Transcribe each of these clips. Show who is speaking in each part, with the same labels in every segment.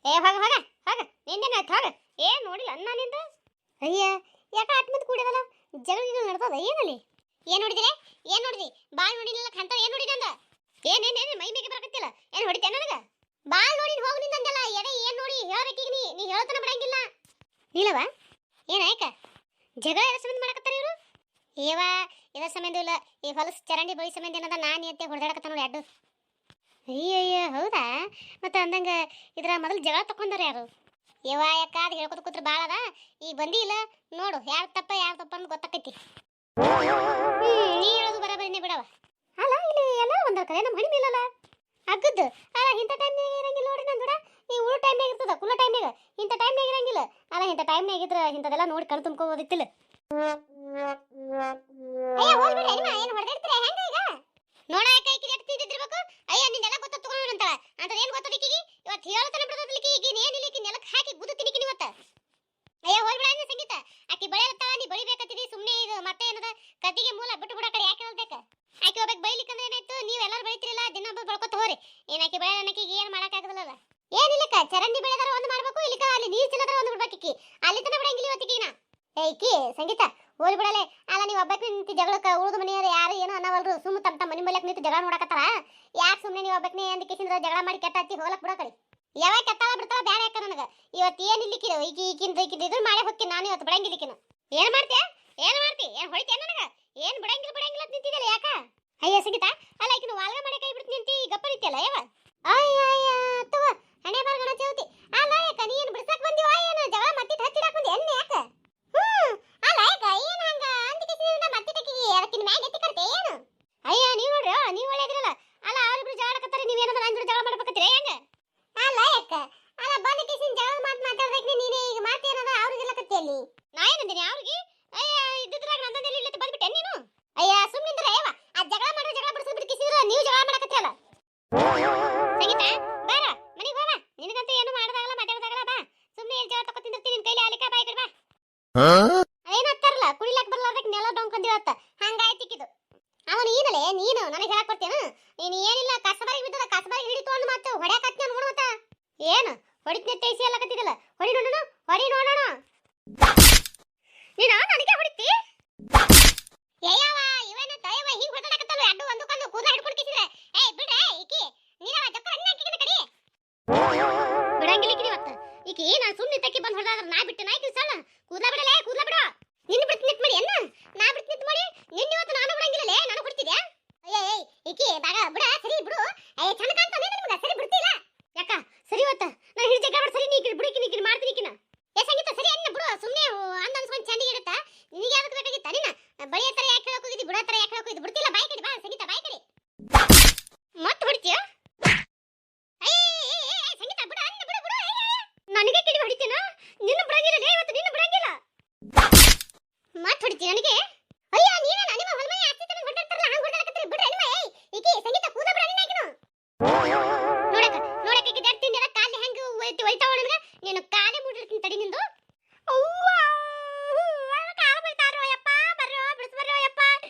Speaker 1: ಏ ಹೋಗ ಹೋಗ ಹೋಗ ನಿಂದೇನಾಯ್ತು ಹೋಗ ಏನ್ ನೋಡಿಲ್ಲ ಅನ್ನ ನಿಂದ ಅಯ್ಯ ಯಾಕ ಆಟ ಮಂದಿ ಕೂಡಿದಲ್ಲ ಜಗಳ ನಡ್ದದ ಏನಲ್ಲಿ ಏನ್ ನೋಡಿದಿರೆ ಏನ್ ನೋಡಿದಿ ಬಾಳ್ ನೋಡಿಲ್ಲ ಕಂತ ಏನ್ ನೋಡಿದ ಅಂದ ಏನ್ ಮೈ ಮೇಗೆ ಬರಕತ್ತಿಲ್ಲ ಏನ್ ಹೊಡಿತೆ ನನಗ ಬಾಳ್ ನೋಡಿ ಹೋಗ್ ನಿಂದಲ್ಲ ಎಡೆ ಏನ್ ನೋಡಿ ಹೇಳಬೇಕೀಗ ನೀ ಹೇಳ್ತಾನ ಬಿಡಂಗಿಲ್ಲ ಇಲ್ಲವಾ ಏನಾಯ್ಕ ಜಗಳ ಎದ ಸಂಬಂಧ ಮಾಡಕತ್ತಾರ ಇವರು ಏವ ಇದ ಸಂಬಂಧ ಇಲ್ಲ ಈ ಹೊಲಸ್ ಚರಂಡಿ ಬಳಿ ಸಂಬಂಧ ಏನದ ನಾನಿ ಅಂತ ಹೊಡೆದಾಡಕತ್ತ ನೋಡಿ ಅಡ್ಡು ಅಯ್ಯಯ್ಯ ಹೌದಾ ಮತ್ತೆ ಅಂದಂಗ ಇದ್ರ ಮೊದಲು ಜಗಳ ತಕೊಂಡಾರ ಯಾರು ಯವ್ವ ಯಾಕ ಅದು ಹೇಳ್ಕೊತ ಕೂತ್ರೆ ಭಾಳ ಅದ ಈಗ ಬಂದಿ ಇಲ್ಲ ನೋಡು ಯಾರು ತಪ್ಪ ಅಂತ ಗೊತ್ತಾಕೈತಿ ನೀ ಹೇಳೋದು ಬರಬರಿನೇ ಬಿಡವ ಅಲ್ಲ ಇಲ್ಲಿ ಎಲ್ಲ ಒಂದರ ಕಡೆ ನಮ್ಮ ಹಣಿ ಮೇಲಲ್ಲ ಅಗ್ಗದ್ದು ಅಲ್ಲ ಇಂಥ ಟೈಮ್ನಾಗ ಇರಂಗಿಲ್ಲ ನೋಡಿ ನಂದು ಈ ಉಳು ಟೈಮ್ನಾಗ ಇರ್ತದ ಕುಲ್ಲ ಟೈಮ್ನಾಗ ಇಂಥ ಟೈಮ್ನಾಗ ಇರಂಗಿಲ್ಲ ಅಲ್ಲ ಇಂಥ ಟೈಮ್ನಾಗ ಇದ್ರೆ ಇಂಥದೆಲ್ಲ ನೋಡಿ ಕಣ್ ತುಂಬ್ಕೋಬೋದಿತ್ತಿಲ್ಲ ಅಯ್ಯ ಹೋಗ್ಬಿಡ್ರಿ ಏನು ಹೊಡೆದಿರ್ತೀರ ಹೆಂಗ ಈಗ ನೋಡ ಕೈ ಕಿರಿ ಎತ್ತಿದ್ದಿರ್ಬೇಕು ಅಯ್ಯ ನಿಂದೆಲ್ಲ ಗೊತ್ತ ತಗೊಂಡು ಅಂತಾಳ ಅಂತ ಏನು ಗೊತ್ತದಿಕ್ಕಿಗಿ ಇವತ್ತು ಹೇಳ್ತಾನೆ ಬಿಡೋದಲಿಕ್ಕಿ ಈಗ ಏನಿಲ್ಲ ಈಕಿ ನೆಲಕ್ಕೆ ಹಾಕಿ ಗುದ್ದು ತಿನ್ನಿಕಿನಿ ಇವತ್ತ ಅಯ್ಯ ಹೋಗ್ಬಿಡ ಅಂದ ಸಂಗೀತ ಆಕಿ ಬಳೆ ಇರ್ತಾಳ ನೀ ಬಳಿಬೇಕತ್ತಿದಿ ಸುಮ್ಮನೆ ಇದು ಮತ್ತೆ ಏನದ ಕತ್ತಿಗೆ ಮೂಲ ಬಿಟ್ಟು ಬಿಡ ಕಡೆ ಯಾಕೆ ಹೇಳ್ಬೇಕ ಆಕಿ ಹೋಗ್ಬೇಕು ಬೈಲಿಕ್ಕಂದ್ರೆ ಏನಾಯ್ತು ನೀವು ಎಲ್ಲರೂ ಬೈತಿರಲ್ಲ ದಿನ ಒಬ್ಬ ಬಳ್ಕೊತ ಹೋರಿ ಏನಾಕಿ ಬಳೆ ಅನ್ನಕಿಗೆ ಏನು ಮಾಡೋಕ್ಕಾಗದಲ್ಲ ಏನಿಲ್ಲಕ್ಕ ಚರಂಡಿ ಬೆಳೆದಾರ ಒಂದು ಮಾಡ್ಬೇಕು ಇಲ್ಲಿಕ ಅಲ್ಲಿ ನೀರು ಚೆಲ್ಲದಾರ ಒಂದು ಬಿಡ್ಬೇಕಿಕ್ಕಿ ಅಲ್ಲಿ ತನ ಬಿಡಂಗಿಲ್ಲ ಇವತ್ತಿಗೀನ ಏಕಿ ಸಂಗೀತ ಹೋಲಿ ಬಿಡಲೆ ಅಲ್ಲ ನೀವು ಒಬ್ಬಕ್ಕೆ ನಿಂತು ಜಗಳಕ್ಕೆ ಉಳಿದು ಮನೆಯವರು ಯಾರು ಏನೋ ಅನ್ನವಲ್ರು ಸುಮ್ಮ ತಮ್ಮ ಮನೆ ಮಲ್ಯಕ್ಕೆ ನಿಂತು ಜಗಳ ನೋಡಕತ್ತಾರ ಯಾಕೆ ಸುಮ್ಮನೆ ನೀವು ಒಬ್ಬಕ್ಕೆ ಅಂದಿಕೆಸಿಂದ್ರ ಜಗಳ ಮಾಡಿ ಕೆಟ್ಟ ಹಚ್ಚಿ ಹೋಲಕ್ ಬಿಡೋ ಕಡೆ ಯಾವಾಗ ಕೆತ್ತಾಳ ಬಿಡ್ತಾಳ ಬ್ಯಾಡ ಯಾಕ ನನಗೆ ಇವತ್ತು ಏನು ಇಲ್ಲಿಕ್ಕಿದ ಈಗಿಂದ ಇದ್ರ ಮಾಡೇ ಹೋಗ್ತೀನಿ ನಾನು ಇವತ್ತು ಬಿಡಂಗಿಲ್ಲಿಕ್ಕಿನ ಏನು ಮಾಡ್ತೀಯ ಏನು ಹೊಡಿತೀಯ ನನಗೆ ಏನು ಬಿಡಂಗಿಲ್ಲ ಅಂತ ನಿಂತಿದ್ದಲ್ಲ ಯಾಕ ಅಯ್ಯ ಸಂಗೀತ ಅಲ್ಲ ಈಕಿನ ವಾಲ್ಗ ಮಾಡಿ ಕೈ ಬಿಡ್ತು ನಿಂತಿ ಗಪ್ಪ ನಿಂತಿಯಲ್ಲ ಯಾವ ಅಯ್ಯ ತಗೋ ಹಣೆ ಬಾರ್ ಗಣ ಚೌತಿ ಅಲ್ಲ ಯಾಕ ನೀನು ಬಿಡ್ಸಕ್ ಬಂದಿವ ಏನು ಜಗಳ ಮತ್ತೆ ಹಚ್ಚಿಡಾಕ್ ಬಂದಿ ಎಣ್ಣೆ ಯಾಕ ಅಲ್ಲ ಯಾಕ ಏನು ಹಂಗ ಅಂದಿಕೆಸಿಂದ್ರ ಮತ್ತೆ ಟಕಿಗೆ ಅದಕ್ಕಿನ ಮ್ಯಾಗ ಎತ್ತಿ ಕರ್ತೆ ಏನು ಅಯ್ಯ ನೀವು ನೋಡ್ರಿ ನೀವು ಒಳ್ಳೆದಿರಲ್ಲ ಅಲ್ಲ ಅವ್ರಿಬ್ರು ಜಗಳ ಆಡಕತ್ತಾರೆ ನೀವೇನಾದ್ರೂ ಅಂದ್ರು ಜಗಳ ಮಾಡ್ಬೇಕತ್ತೀರಿ ಹೆಂಗ ಅಲ್ಲ ಯಾಕ ಅಲ್ಲ ಬಂದಿಕೆಸಿನ ಜಗಳ ಮಾತಾಡ್ಬೇಕು ನೀನೇ ಈಗ ಮಾತೇನದ ಅವ್ರಿಗೆಲ್ಲ ಕತ್ತಿಯಲ್ಲಿ ನಾ ಏನಂದಿನಿ ಅವ್ರಿಗೆ ಅಯ್ಯ ಇದ್ದಿದ್ರಾಗ ನಂದಲ್ಲಿ ಇಲ್ಲತ್ತೆ ಬಂದ್ಬಿಟ್ಟೆ ನೀನು ಅಯ್ಯ ಸುಮ್ಮನಿಂದ್ರೆ ಅಯ್ಯವ ಆ ಜಗಳ ಬಿಡಿಸೋ ಬಿಡ್ಕಿಸಿದ್ರ ನೀವು ಜಗಳ ಮಾಡಕತ್ತಿಯಲ್ಲ ಸಂಗೀತ ಬಾರ ಮನೆಗೆ ಹೋಗ ನಿನಗಂತೂ ಏನು ಮಾಡೋದಾಗಲ್ಲ ಮಾತಾಡೋದಾಗಲ್ಲ ಬಾ ಸುಮ್ಮನೆ ಜಗಳ ತಕೊತಿಂದಿರ್ತೀನಿ ನಿನ್ ಕೈಲಿ ಆಲಿಕ ಬಾಯ್ ಕಡೆ ಬಾ ಏನಂತಾರಲ್ಲ ಕುಡಿಲಾಕ ಬರ್ಲಾರ್ದಕ್ಕೆ ನೆಲ ಡೊಂಕೊಂಡಿವತ್ತ ಹಂಗಾಯ್ತಿಕ್ಕಿದು ಅವನು ಏನಲೇ ನೀನು ನನಗೆ ಹೇಳಕ್ ಕೊಡ್ತೇನ ನೀನು ಏನಿಲ್ಲ ಕಸಬಾರಿಗೆ ಬಿದ್ದದ ಕಸಬಾರಿಗೆ ಹಿಡಿ ತೊಗೊಂಡು ಮತ್ತೆ ಹೊಡ್ಯಾಕತ್ನ ನೋಡುವತ್ತ ಏನು ಹೊಡಿತ್ನೆ ತೈಸಿ ಎಲ್ಲ ಕತ್ತಿದಲ್ಲ ಹೊಡಿ ನೋಡೋಣ ನೀನು ನನಗೆ ಹೊಡಿತಿ ಏಯವ್ವ ಇವನ ತಯವ ಹಿಂಗ್ ಹೊಡ್ದಾಕತ್ತಲ್ಲ ಅಡ್ಡು ಒಂದಕ್ಕೊಂದು ಕೂದಲ ಹಿಡ್ಕೊಂಡು ಕಿಸಿದ್ರೆ ಏಯ್ ಬಿಡ್ರೆ ಈಕಿ ನೀನವ ಜಕ್ಕ ಅಣ್ಣ ಹಾಕಿನ ಕಡಿ ಬಿಡಂಗಿಲ್ಲ ಇವತ್ತು ಈಕಿ ನಾನು ಸುಮ್ಮನೆ ತಕ್ಕಿ ಬಂದು ಹೊಡೆದಾದ್ರೆ ನಾ ಬಿಟ್ಟು ನಾಯ್ತು ಸಣ್ಣ ಕೂದಲ ಬಿಡಲೇ ಕೂದಲ ಬಿಡು ನಿನ್ನ ಬಿಟ್ಟು ನಿಂತು ಮಾಡಿ ಅನ್ನ ನಾ ಬಿಟ್ಟು ನಿಂತು ಮಾಡಿ ನಿನ್ನ ಇವತ್ತು ನಾನು ಬಿಡಂಗಿಲ್ಲಲೇ ನಾನು ಬಿಡ್ತಿದ್ಯಾ ಅಯ್ಯ ಈಕಿ ಬಾಗ ಬಿಡ ಸರಿ ಬಿಡು ಅಯ್ಯ ಚಂದ ಕಾಣ್ತಾನೆ ನಿಮ್ಗೆ ಸರಿ ಬಿಡ್ತಿಲ್ಲ ಯಾಕ ಸರಿ ಇವತ್ತ ನಾನು ಹಿಡಿದ ಜಗಳ ಸರಿ ನೀ ಬಿಡಿಕಿನ ಮಾಡ್ತೀನಿ ಕಿನ ಏ ಸಂಗೀತ ಸರಿ ಅನ್ನ ಬಿಡು ಸುಮ್ಮನೆ ಅಂದ ಅನ್ಸ್ಕೊಂಡು ಚಂದಿಗೆ ಇರುತ್ತಾ ನಿನಗೆ ಯಾವ್ದಕ್ಕೆ ಬೇಕಾಗಿತ್ತ ನಿನ್ನ ಬಳಿಯ ತರ ಯಾಕೆ ಹೇಳಕ್ ಹೋಗಿದ್ದಿ ಬಿಡೋ ತರ ಯಾಕೆ ಹೇಳಕ್ ಹೋಗಿದ್ದಿ ಬಿಡ್ತಿಲ್ಲ ಬಾಯ್ ಕಡೆ ಬಾ ಸಂಗೀತ ಬಾಯ್ ಕಡೆ ಮತ್ತೆ ಹೊಡಿತೀಯ ಸಂಗೀತ ಬಿಡ ಅನ್ನ ಬಿಡು ನನಗೆ ಕಿಡಿ ಹೊಡಿತೀನ ನಿನ್ನ ಬಿಡಂಗಿಲ್ಲ ಇವತ್ತು ನಿನ್ನ ಬಿಡಂಗಿಲ್ಲ ಮತ್ತೆ ಹೊಡಿತೀಯ ನನಗೆ ಅಯ್ಯ ನೀನ ನಿಮ್ಮ ಹೊಲಮೈ ಆಸ್ತಿ ತನ ಹೊಡ್ತಾರಲ್ಲ ಹಂಗ ಹೊಡ್ದಾಕತ್ತೀರಿ ಬಿಡ್ರಿ ನಿಮ್ಮ ಈಕಿ ಸಂಗೀತ ಕೂದ ಬಿಡ ನಿನ್ನ ಆಕಿನು ನೋಡಕ್ಕೆ ಈಕಿ ದಡ್ತಿಂದ ಎಲ್ಲ ಕಾಲಿ ಹೆಂಗ ಒಯ್ತಾವ ನನಗೆ ನೀನು ಕಾಲೇ ಮುಡಿರ್ತೀನಿ ತಡಿ ನಿಂದು ಅವ್ವ ಕಾಲ ಬೀಳ್ತಾರೋ ಯಪ್ಪ ಬರ್ರೋ ಬಿಡಿಸ್ಬರ್ರೋ ಯಪ್ಪ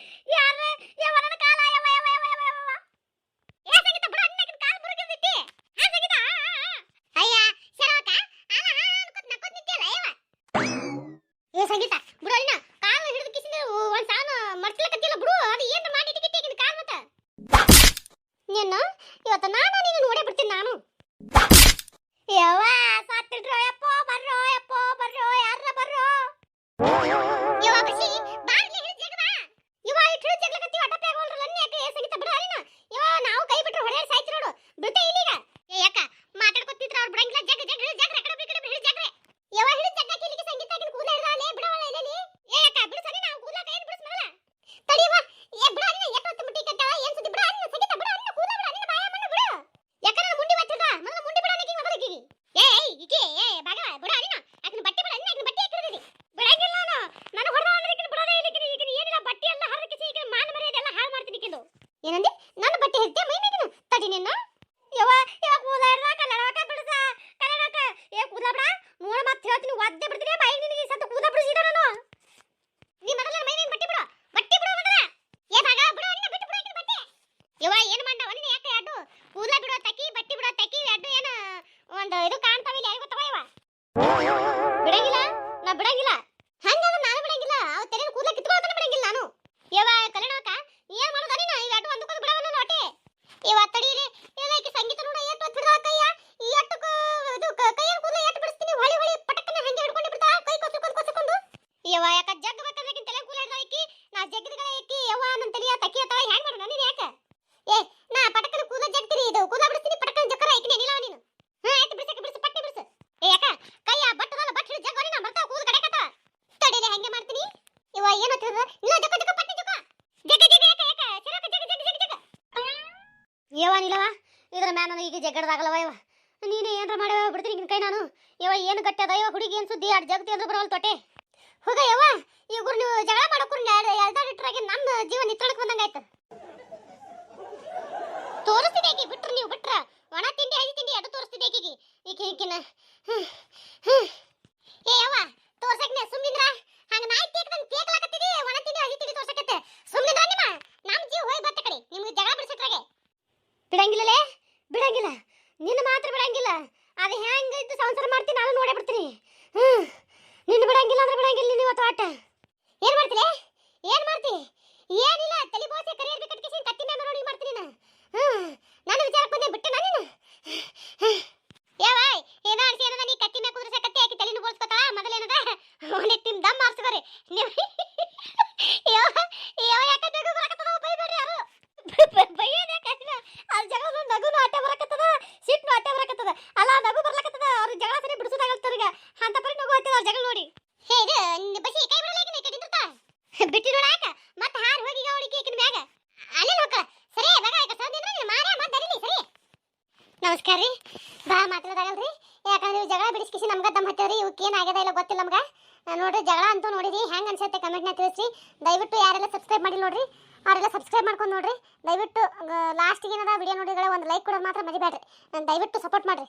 Speaker 1: ಯಾರ ಯವನ ಕಾಲ ಯವ ಏ ಸಂಗೀತ ಬಿಡ ನಿನ್ನ ಕಾಲ ಮುರಿದಿದ್ದಿ ಹಾ ಸಂಗೀತ ಅಯ್ಯ ಶರವಕ ಅಲ್ಲ ಅನ್ಕೋತ ನಕ್ಕೋತ ನಿಂತಿಯಲ್ಲ ಯವ ಏ ಸಂಗೀತ ಬಿಡು ನಿನ್ನ ಕಾಲ ಹಿಡಿದು ಕಿಸಿನ ಒಂದ್ ಸಾವನ ಮರ್ಸ್ಲಕತ್ತಿಲ್ಲ ಬಿಡು ಅದು ಏನು ಮಾಡಿ ಟಿಕಿಟ್ ಕಾಲ ಮತ್ತ ನೀನು ಇವತ್ತು ನೀನು ನೋಡೇ ಬಿಡ್ತೀನಿ ನಾನು ಯವ್ವ ಸಾತ್ತಿಡ್ರೋ ಯಪ್ಪ ಬರ್ರೋ ಯಾರ ಬರ್ರೋ ಯವ್ವ ಬಸಿ ಬಾಗ್ಲಿ ಹಿಡಿದು ಜಗದ ಯವ್ವ ಇಟ್ಟು ಜಗಲಕತ್ತಿ ಅಡ್ಡಪ್ಪ ಆಗೋಲ್ರಲ್ಲ ಯಾಕೆ ಸಂಗೀತ ಬಿಡ ನೀನ ಯವ್ವ ನಾವು ಕೈ ಬಿಟ್ರು ಹೊಡೆಯಾಡಿ ಸಾಯ್ತಿ ನೋಡು ಬಿಡ್ತೆ ಇಲ್ಲೀಗ ಏ ಯಾಕ ಮಾತಾಡ್ಕೊತಿದ್ರ ಅವ್ರು ಬಿಡಂಗಿಲ್ಲ ಜಗ ಕಡೆ ಹಿಡಿದು ಜಗ್ರೆ ಯವ್ವ ಹಿಡಿದು ಜಗ್ಗಕ್ಕೆ ಇಲ್ಲಿಗೆ ಸಂಗೀತ ಆಗಿನ ಕೂದಲ ಹಿಡಿದಾಳೆ ಬಿಡವಲ್ಲ ಇಲ್ಲಿ ಏ ಯಾಕ ಬಿಡು ಸರಿ ನಾವು ಕೂದಲ ಕೈ ಬಿಡಿಸ್ಮಲ್ಲ ತಡಿಯವ್ವ ಏ ಬಿಡ ನೀನ ಎಷ್ಟೊತ್ತು ಮುಟ್ಟಿ ಕಟ್ಟಾಳ ಏನ್ ಸುದ್ದಿ ಬಿಡ ನೀನ ಸಂಗೀತ ಬಿಡ ನೀನ ಕೂದಲ ಬಿಡ ನೀನ ಬಾಯ ಮಣ್ಣು ಬಿಡು ಯಾಕ ನಾನು ಮುಂಡಿ ಬತ್ತಿದ ಮೊದಲು ಮುಂಡಿ ಬಿಡ ನೀ ಮೊದಲಿಗೆ ಏಯ್ ಈಕೆ ಏ ಬಾಗ ಬಿಡ ನೀನ ಆಕಿನ ಬಟ್ಟೆ ಬಿಡ ನೀನ ಆಕಿನ ಬಟ್ಟೆ ಹಾಕಿರದಿ ಬಿಡಂಗಿಲ್ಲ ನಾನು ಹೊಡೆದ ಅಂದ್ರೆ ಈಕಿನ ಬಿಡೋದೇ ಇಲ್ಲ ಈಕಿನ ಏನಿಲ್ಲ ಬಟ್ಟೆ ಎಲ್ಲ ಹರಕಿಸಿ ಈಕಿನ ಮಾನ ಮರ್ಯಾದೆ ಎಲ್ಲ ಹಾಳು ಮಾಡ್ತೀನಿ ಈಕಿಂದು ಏನಂದಿ ನನ್ನ ಬಟ್ಟೆ ಹೆತ್ತೆ ಮೈ ಮೇಗಿನ ತಡಿ ನಿನ್ನ ಯವ್ವ ಕೂದಲ ಹಿಡ್ದ ಕಲ್ಲಡಕ ಬಿಡ್ಸ ಕಲ್ಲಡಕ ಏ ಕೂದಲ ಬಿಡ ನೋಡ ಮತ್ತೆ ಹೇಳ್ತೀನಿ ಒದ್ದೆ ಬಿಡ್ತೀನಿ ಬಾಯಿ ನಿನಗೆ ಸತ್ತು ಕೂದಲ ಬಿಡಿಸಿದ ನಾನು ನೀ ಮೊದಲ ಮೈ ನೀನು ಬಟ್ಟೆ ಬಿಡು ಮೊದಲ ಏ ಬಾಗ ಬಿಡು ನಿನ್ನ ಬಿಟ್ಟು ಬಿಡು ಈಕಿನ ಬಟ್ಟೆ ಯವ್ವ ಏನು ಮಾಡ್ದ ಒನ್ನೆ ಯಾಕೆ ಅಡ್ಡು ಕೂದಲ ಬಿಡೋ ತಕ್ಕಿ ಬಟ್ಟೆ ಬಿಡೋ ತಕ್ಕಿ ಅಡ್ಡು ಏನು ಒಂದು ಇದು ಕಾಣ್ತ ಬರ್ತಾವ ಇಲ್ಲಿ ಯಾರಿಗೂ ಗೊತ್ತವ ಇವ ಬಿಡಂಗಿಲ್ಲ ನಾ ಬಿಡಂಗಿಲ್ಲ ಹಂಗಂದ್ರೆ ನಾನು ಬಿಡಂಗಿಲ್ಲ ಅವ ತಲೆ ಕೂದಲ ಕಿತ್ಕೊಳ್ತಾನೆ ಬಿಡಂಗಿಲ್ಲ ನಾನು ಯವ್ವ ಕಲ್ಯಾಣಕ್ಕ ಏನ್ ಮಾಡೋದ ನೀನು ಈ ಅಡ್ಡು ಒಂದಕ್ಕೊಂದು ಬಿಡವಲ್ಲ ನೋಟೆ ಇವ ತಡೀರಿ ಎಲ್ಲ ಈಕಿ ಸಂಗೀತ ನೋಡ ಏಟ್ ಹೊತ್ತು ಬಿಡ್ದ ಕೈಯ ಈ ಅಟ್ಟಕ್ಕೆ ಇದು ಕೈಯ ಕೂದಲ ಏಟ್ ಬಿಡಿಸ್ತೀನಿ ಹೊಳಿ ಹೊಳಿ ಪಟಕನ ಹಂಗೆ ಹಿಡ್ಕೊಂಡು ಬಿಡ್ತಾ ಕೈ ಕೊಚ್ಚಿಕೊಂಡು ಯವ್ವ ಯಾಕ ಜಗ್ ಬೇಕಂದ್ರೆ ತಲೆ ಕೂದಲ ಹಿಡ್ದ ಈಕಿ ನಾ ಜಗ್ಗದಗಳ ಈಕಿ ಯವ್ವ ನನ್ನ ತಲೆಯ ತಕ್ಕಿ ಅತ್ತಾಳ ಹ್ಯಾಂಗ ಮಾಡೋಣ ನೀನು ಯಾಕ ಏ ನಾ ಪಟಕನ ಕೂದಲ ಜಗ್ತೀರಿ ಇದು ಕೂದಲ ಬಿಡಿಸ್ತೀನಿ ಪಟಕನ ಜಕ್ಕರ ಈಕಿನೇ ನಿಲ್ಲವ ನೀನು ಹಾ ಆಯ್ತು ಬಿಡಿಸಕ್ಕೆ ಪಟ್ಟೆ ಬಿಡಿಸು ಏ ಯಾಕ ಕೈಯ ಬಟ್ಟದಲ್ಲ ಬಟ್ ಹಿಡಿದು ಜಗ್ಗವರಿ ನಾ ಬರ್ತಾವ ಕೂದಲ ಕಡೆಕತ್ತ ತಡೀರಿ ಹಂಗೆ ಮಾಡ್ತೀನಿ ಇವ ಏನು ತಿಳ್ದ ಇಲ್ಲ ಜಕ್ಕ ಜಕ್ಕ ಪಟ್ಟೆ ಜಕ್ಕ ಜಗ ಜಗ ಯಾಕ ಯಾಕ ಚಿರಕ ಜಗ ಜಗ ಜಗ ಜಗ ಯವ್ವ ನಿಲ್ಲವ ಇದ್ರ ಮ್ಯಾನ ನನಗೆ ಈಗ ಜಗ್ಗಡದಾಗಲ್ಲವ ಯವ್ವ ನೀನೇ ಏನ್ರ ಮಾಡವ ಬಿಡ್ತೀನಿ ನಿನ್ನ ಕೈ ನಾನು ಯವ್ವ ಏನು ಗಟ್ಟಿ ಅದ ಯವ್ವ ಹುಡುಗಿ ಏನು ಸುದ್ದಿ ಅಡ್ ಜಗತಿ ಅಂದ್ರೆ ಬರವಲ್ ತೊಟ್ಟೆ ಹೋಗ ಯವ್ವ ಇವ್ರು ನೀವು ಜಗಳ ಮಾಡೋಕ್ರು ಎಳ್ದಾಡಿಟ್ರಾಗೆ ನನ್ನ ಜೀವ ನಿತ್ರಣಕ್ಕೆ ಬಂದಂಗಾಯ್ತು ತೋರಿಸ್ತಿದ್ದೆ ಈಕಿ ಬಿಟ್ರು ನೀವು ಬಿಟ್ರ ಒಣ ತಿಂಡಿ ಹಸಿ ತಿಂಡಿ ಅದು ತೋರಿಸ್ತಿದ್ದೆ ಈಕಿಗೆ ಈಕಿನ ಏ ಯವ್ವ ತೋರ್ಸಕ್ನೆ ಸುಮ್ಮಿಂದ್ರ ಹಂಗ ನಾಯಿ ತೇಕ್ದಂಗ್ ತೇಕ್ಲಾಕತ್ತಿದಿ ಒಣ ತಿಂಡಿ ಹಸಿ ತಿಂಡಿ ತೋರ್ಸಕತ್ತೆ ಸುಮ್ಮಿಂದ್ರ ನಿಮ್ಮ ನಮ್ಮ ಜೀವ ಹೋಗಿ ಬತ್ತ ಕಡೆ ನಿಮ್ಗೆ ಜಗಳ ಬಿಡಿಸಿಟ್ರಾಗೆ ಬಿಡಂಗಿಲ್ಲಲೇ ಬಿಡಂಗಿಲ್ಲ ನಿನ್ನ ಮಾತ್ರ ಬಿಡಂಗಿಲ್ಲ ಅದು ಹೆಂಗ ಇದ್ದು ಸಂಸಾರ ಮಾಡ್ತೀನಿ ನಾನು ನೋಡೇ ಬಿಡ್ತೀನಿ ನಿನ್ನ ಬಿಡಂಗಿಲ್ಲ ಅಂದ್ರೆ ಬಿಡಂಗಿಲ್ಲ ನೀನು ಇವತ್ತು ಆಟ ಏನ್ ಮಾಡ್ತೀರಿ ಏನ್ ಮಾಡ್ತಿ ಏನಿಲ್ಲ ತಲೆ ಬೋಸೆ ಕರಿಯರ್ ಕಟ್ಕಿಸಿ ಕತ್ತಿ ಮೇಲೆ ನೋಡಿ ಮಾಡ್ತೀನಿ ನಾನು ನಾನು ವಿಚಾರಕ್ಕೆ ಬಂದೆ ಬಿಟ್ಟೆ ನಾನು ಯಾವಾಯ್ ಏನೋ ಅನ್ಸಿ ಏನದ ನೀ ಕತ್ತಿ ಮೇಲೆ ಕುದುರೆ ಕತ್ತಿ ಹಾಕಿ ತಲೆನೂ ಬೋಳ್ಸ್ಕೊತಾಳ ಮೊದಲೇನದ ಅವನೇ ತಿನ್ ದಮ್ ಮಾರ್ಸ್ಕೋರಿ ನೀವು ಯಾವ ಯಾವ ಯಾಕೆ ನಗು ಬರಕತ್ತದ ಬೈಬೇಡ್ರಿ ಯಾರು ಬೈಯೋದು ಯಾಕಂದ್ರೆ ಅದು ಜಗಳ ನಗುನು ಆಟೆ ಬರಕತ್ತದ ಸಿಟ್ಟು ಆಟೆ ಬರಕತ್ತದ ಅಲ್ಲ ನಗು ಬರ್ಲಕತ್ತದ ಅವ್ರ ಜಗಳ ಸರಿ ಬಿಡಿಸೋದಾಗಲ್ತವ್ರಿಗೆ ಅಂತ ಪರಿ ನಗು ಆಯ್ತದ ಅವ್ರ ಜಗಳ ನೋಡಿ ಹೇ ಇದು ಬಸಿ ಕೈ ಬಿಡಲ್ಲ ಈಕಿನ ಕಡಿದ್ರತ ಬಿಟ್ಟಿ ನೋಡಾಕ ಮತ್ತೆ ಹಾರ್ ಹೋಗಿ ಅವಳಿಗೆ ಈಕಿನ ಮ್ಯಾಗ ಅಲ್ಲೇ ನೋಕ ಸರಿ ಬೇಗ ಈಗ ಸೌದಿದ್ರೆ ನೀನು ಮಾರೇ ಮತ್ತೆ ದರಿಲಿ ಸರಿ ನಮಸ್ಕಾರ ರೀ ಬಾ ಮಾತಾಡೋದಾಗಲ್ರಿ ಯಾಕಂದ್ರೆ ಇವು ಜಗಳ ಬಿಡಿಸ್ಕಿಸಿ ನಮ್ಗೆ ದಮ್ ಹತ್ತವ್ರಿ ಇವಕ್ಕೆ ಏನಾಗ್ಯದ ಇಲ್ಲ ಗೊತ್ತಿಲ್ಲ ನಮ್ಗೆ ನೋಡ್ರಿ ಜಗಳ ಅಂತೂ ನೋಡಿರಿ ಹೆಂಗೆ ಅನ್ಸುತ್ತೆ ಕಮೆಂಟ್ನ ತಿಳಿಸ್ರಿ ದಯವಿಟ್ಟು ಯಾರೆಲ್ಲ ಸಬ್ಸ್ಕ್ರೈಬ್ ಮಾಡಿ ನೋಡ್ರಿ ಅವರೆಲ್ಲ ಸಬ್ಸ್ಕ್ರೈಬ್ ಮಾಡ್ಕೊಂಡು ನೋಡ್ರಿ ದಯವಿಟ್ಟು ಲಾಸ್ಟಿಗೆ ಏನಾರ ವಿಡಿಯೋ ನೋಡಿದ್ರೆ ಒಂದು ಲೈಕ್ ಕೊಡೋದು ಮಾತ್ರ ಮರಿಬೇಡ್ರಿ ದಯವಿಟ್ಟು ಸಪೋರ್ಟ್ ಮಾಡಿರಿ